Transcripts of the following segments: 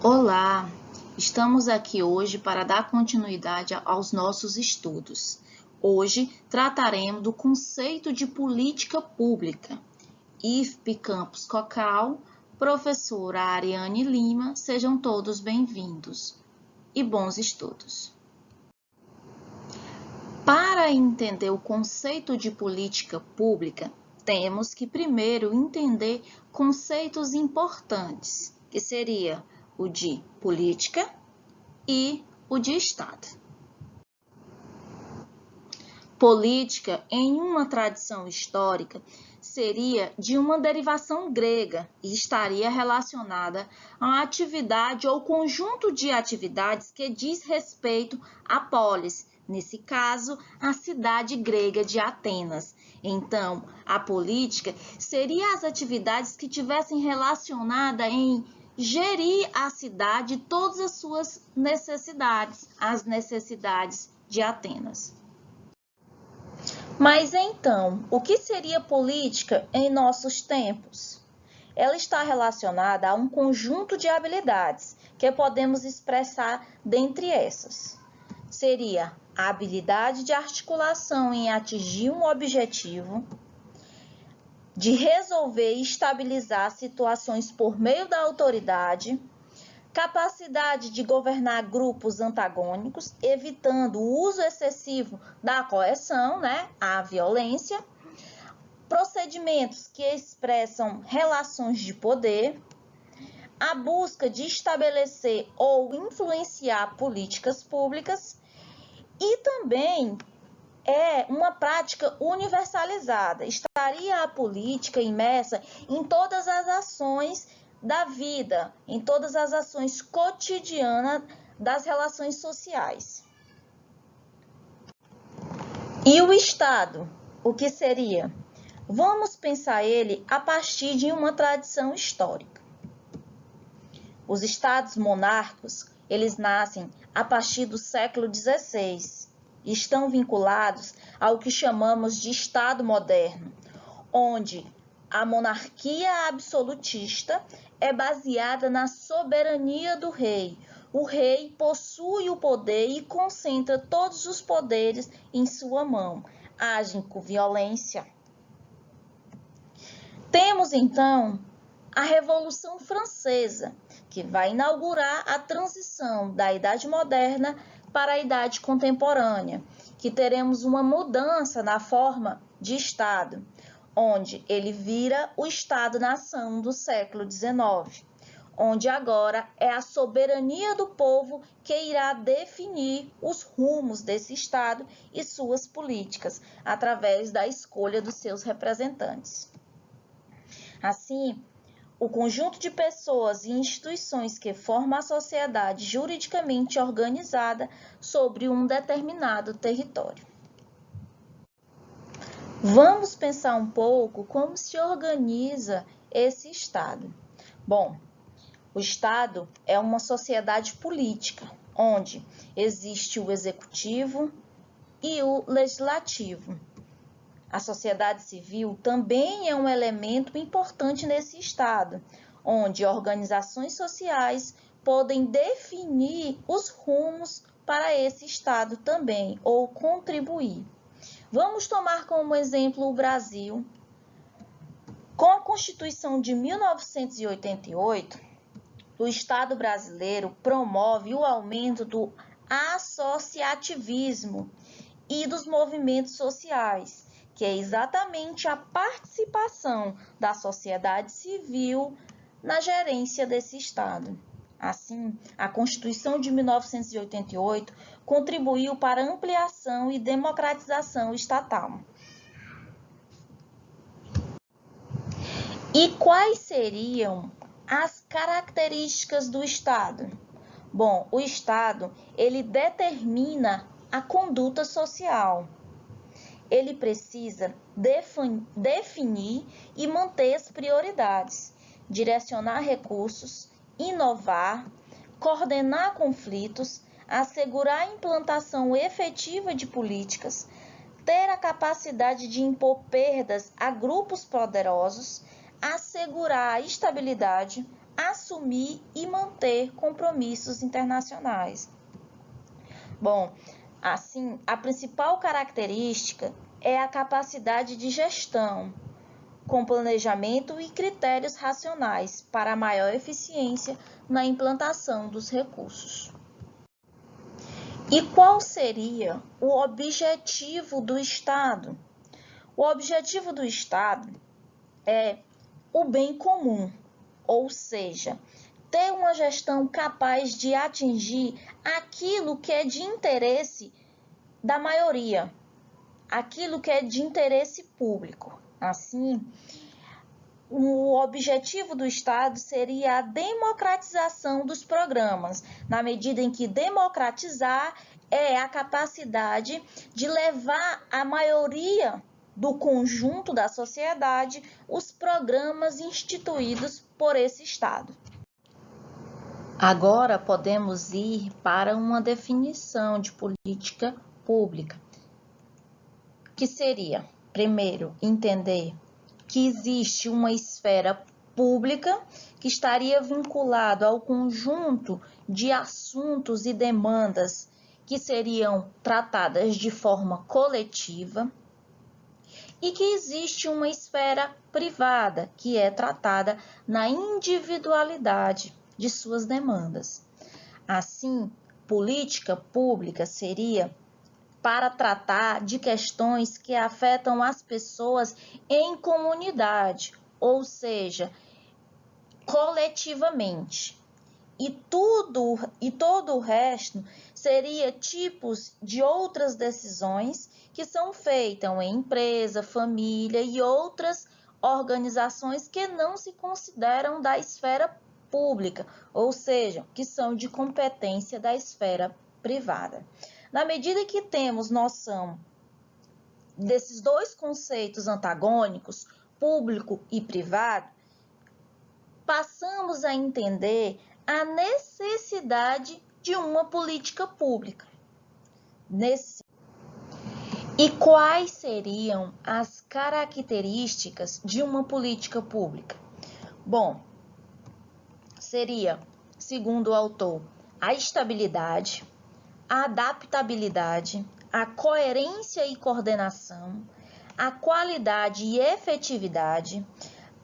Olá, estamos aqui hoje para dar continuidade aos nossos estudos. Hoje trataremos do conceito de política pública. IFP Campus Cocal, professora Ariane Lima, sejam todos bem-vindos e bons estudos. Para entender o conceito de política pública, temos que primeiro entender conceitos importantes, que seria o de política e o de Estado. Política, em uma tradição histórica, seria de uma derivação grega e estaria relacionada a uma atividade ou conjunto de atividades que diz respeito à polis, nesse caso, a cidade grega de Atenas. Então, a política seria as atividades que tivessem relacionada em gerir a cidade e todas as suas necessidades, as necessidades de Atenas. Mas então, o que seria política em nossos tempos? Ela está relacionada a um conjunto de habilidades que podemos expressar dentre essas. Seria a habilidade de articulação em atingir um objetivo, de resolver e estabilizar situações por meio da autoridade, capacidade de governar grupos antagônicos, evitando o uso excessivo da coerção, a violência, procedimentos que expressam relações de poder, a busca de estabelecer ou influenciar políticas públicas e também é uma prática universalizada. Estaria a política imersa em todas as ações da vida, em todas as ações cotidianas das relações sociais. E o Estado, o que seria? Vamos pensar ele a partir de uma tradição histórica. Os estados monárquicos, eles nascem a partir do século XVI e estão vinculados ao que chamamos de Estado moderno, onde a monarquia absolutista é baseada na soberania do rei. O rei possui o poder e concentra todos os poderes em sua mão. Agem com violência. Temos, então, a Revolução Francesa, que vai inaugurar a transição da Idade Moderna para a Idade Contemporânea, que teremos uma mudança na forma de Estado, onde ele vira o Estado-nação do século XIX, onde agora é a soberania do povo que irá definir os rumos desse Estado e suas políticas, através da escolha dos seus representantes. Assim, o conjunto de pessoas e instituições que formam a sociedade juridicamente organizada sobre um determinado território. Vamos pensar um pouco como se organiza esse Estado. Bom, o Estado é uma sociedade política, onde existe o executivo e o legislativo. A sociedade civil também é um elemento importante nesse Estado, onde organizações sociais podem definir os rumos para esse Estado também, ou contribuir. Vamos tomar como exemplo o Brasil. Com a Constituição de 1988, o Estado brasileiro promove o aumento do associativismo e dos movimentos sociais, que é exatamente a participação da sociedade civil na gerência desse Estado. Assim, a Constituição de 1988 contribuiu para a ampliação e democratização estatal. E quais seriam as características do Estado? Bom, o Estado, ele determina a conduta social. Ele precisa definir e manter as prioridades, direcionar recursos, inovar, coordenar conflitos, assegurar a implantação efetiva de políticas, ter a capacidade de impor perdas a grupos poderosos, assegurar a estabilidade, assumir e manter manter compromissos internacionais. Bom, assim, a principal característica é a capacidade de gestão, com planejamento e critérios racionais para maior eficiência na implantação dos recursos. E qual seria o objetivo do Estado? O objetivo do Estado é o bem comum, ou seja, ter uma gestão capaz de atingir aquilo que é de interesse da maioria, aquilo que é de interesse público. Assim, o objetivo do Estado seria a democratização dos programas, na medida em que democratizar é a capacidade de levar a maioria do conjunto da sociedade os programas instituídos por esse Estado. Agora podemos ir para uma definição de política pública, que seria, primeiro, entender que existe uma esfera pública que estaria vinculado ao conjunto de assuntos e demandas que seriam tratadas de forma coletiva, e que existe uma esfera privada que é tratada na individualidade de suas demandas. Assim, política pública seria para tratar de questões que afetam as pessoas em comunidade, ou seja, coletivamente. E todo o resto seria tipos de outras decisões que são feitas em empresa, família e outras organizações que não se consideram da esfera pública, ou seja, que são de competência da esfera privada. Na medida que temos noção desses dois conceitos antagônicos, público e privado, passamos a entender a necessidade de uma política pública. E quais seriam as características de uma política pública? Bom, seria, segundo o autor, a estabilidade, a adaptabilidade, a coerência e coordenação, a qualidade e efetividade,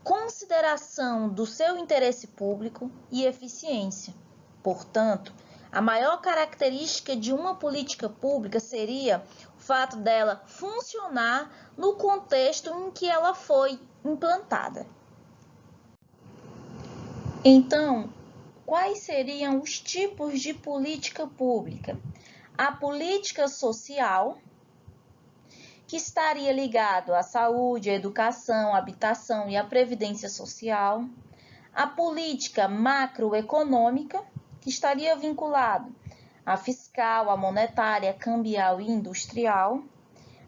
consideração do seu interesse público e eficiência. Portanto, a maior característica de uma política pública seria o fato dela funcionar no contexto em que ela foi implantada. Então, quais seriam os tipos de política pública? A política social, que estaria ligado à saúde, à educação, à habitação e à previdência social. A política macroeconômica, que estaria vinculado à fiscal, à monetária, cambial e industrial.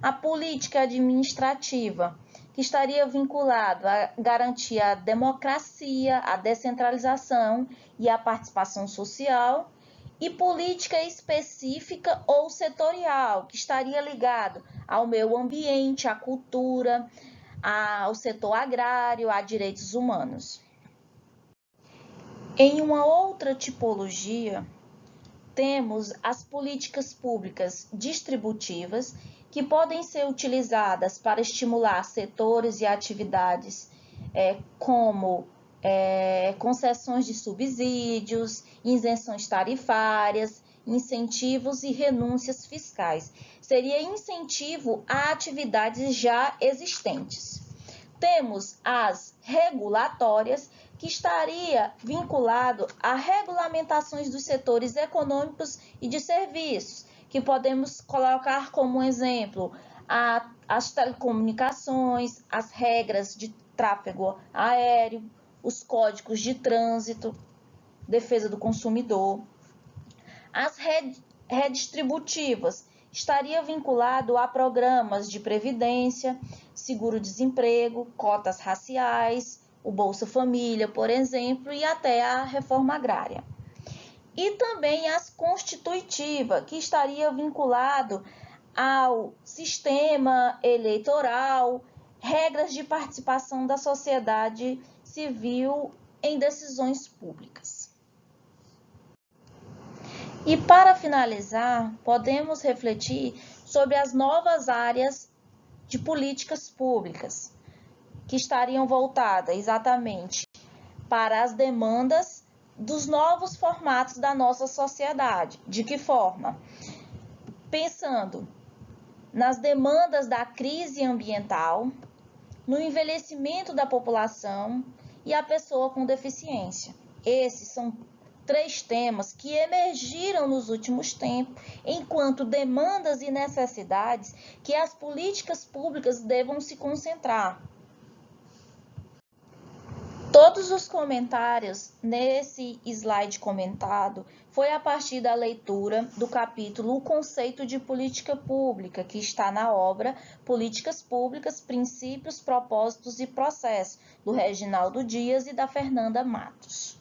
A política administrativa, que estaria vinculado a garantir a democracia, a descentralização e a participação social. E política específica ou setorial, que estaria ligado ao meio ambiente, à cultura, ao setor agrário, a direitos humanos. Em uma outra tipologia, temos as políticas públicas distributivas, que podem ser utilizadas para estimular setores e atividades como concessões de subsídios, isenções tarifárias, incentivos e renúncias fiscais. Seria incentivo a atividades já existentes. Temos as regulatórias, que estaria vinculado a regulamentações dos setores econômicos e de serviços, que podemos colocar como exemplo as telecomunicações, as regras de tráfego aéreo, os códigos de trânsito, defesa do consumidor. As redistributivas estaria vinculado a programas de previdência, seguro-desemprego, cotas raciais, o Bolsa Família, por exemplo, e até a reforma agrária. E também as constitutivas, que estaria vinculado ao sistema eleitoral, regras de participação da sociedade civil em decisões públicas. E para finalizar, podemos refletir sobre as novas áreas de políticas públicas que estariam voltadas exatamente para as demandas dos novos formatos da nossa sociedade. De que forma? Pensando nas demandas da crise ambiental, no envelhecimento da população e a pessoa com deficiência. Esses são 3 temas que emergiram nos últimos tempos enquanto demandas e necessidades que as políticas públicas devam se concentrar. Todos os comentários nesse slide comentado foi a partir da leitura do capítulo O Conceito de Política Pública, que está na obra Políticas Públicas, Princípios, Propósitos e Processos, do Reginaldo Dias e da Fernanda Matos.